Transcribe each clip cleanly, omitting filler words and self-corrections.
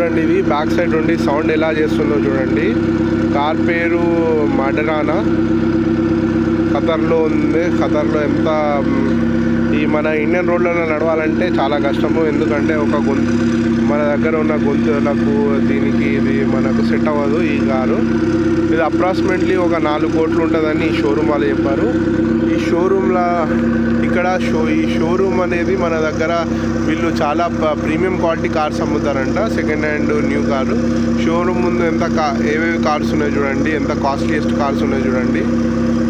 చూడండి, ఇది back side నుండి సౌండ్ ఎలా చేస్తుందో చూడండి. కార్ పేరు మడరానా, ఖతర్లో ఉంది. ఖతర్లో ఎంత ఈ మన ఇండియన్ రోడ్లలో నడవాలంటే చాలా కష్టము. ఎందుకంటే మన దగ్గర ఉన్న గొంతులకు దీనికి ఇది మనకు సెట్ అవ్వదు ఈ కారు. ఇది అప్రాక్సిమేట్లీ ఒక 4 కోట్లు ఉంటుందని ఈ షోరూమ్ వాళ్ళు చెప్పారు. ఈ షోరూమ్లో ఈ షోరూమ్ అనేది మన దగ్గర వీళ్ళు చాలా ప్రీమియం క్వాలిటీ కార్స్ అమ్ముతారంట, second hand new car. Showroom ముందు ఏవేవి కార్స్ ఉన్నాయో చూడండి, ఎంత కాస్ట్లీయెస్ట్ కార్స్ ఉన్నాయో చూడండి.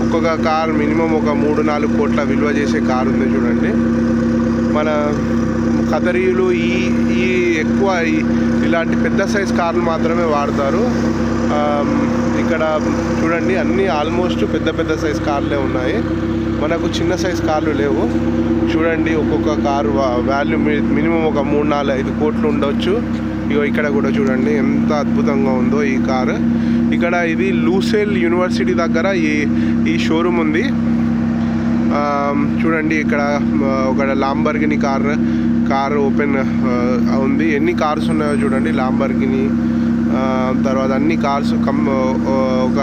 ఒక్కొక్క కార్ మినిమం ఒక 3-4 కోట్ల విలువ చేసే కారు ఉంది చూడండి. మన ఖతరీయులు ఎక్కువ ఇలాంటి పెద్ద సైజ్ కార్లు మాత్రమే వాడతారు. ఇక్కడ చూడండి, అన్నీ ఆల్మోస్ట్ పెద్ద సైజ్ కార్లే ఉన్నాయి, మనకు చిన్న సైజ్ కార్లు లేవు. చూడండి, ఒక్కొక్క కారు వాల్యూ మినిమం ఒక 3-4-5 కోట్లు ఉండొచ్చు. ఇక్కడ కూడా చూడండి ఎంత అద్భుతంగా ఉందో ఈ కారు. ఇక్కడ ఇది లూసెల్ యూనివర్సిటీ దగ్గర ఈ షోరూమ్ ఉంది. చూడండి, ఇక్కడ ఒక లాంబర్గిని కార్ ఓపెన్ ఉంది. ఎన్ని కార్స్ ఉన్నాయో చూడండి, లాంబర్గిని తర్వాత అన్ని కార్స్ ఒక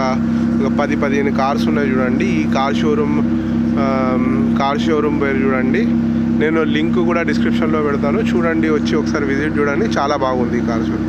10-15 కార్స్ ఉన్నాయి చూడండి. ఈ కార్ షోరూమ్ పేరు చూడండి. నేను లింక్ కూడా డిస్క్రిప్షన్లో పెడతాను, చూడండి, వచ్చి ఒకసారి విజిట్ చూడండి. చాలా బాగుంది ఈ కార్ షోరూమ్.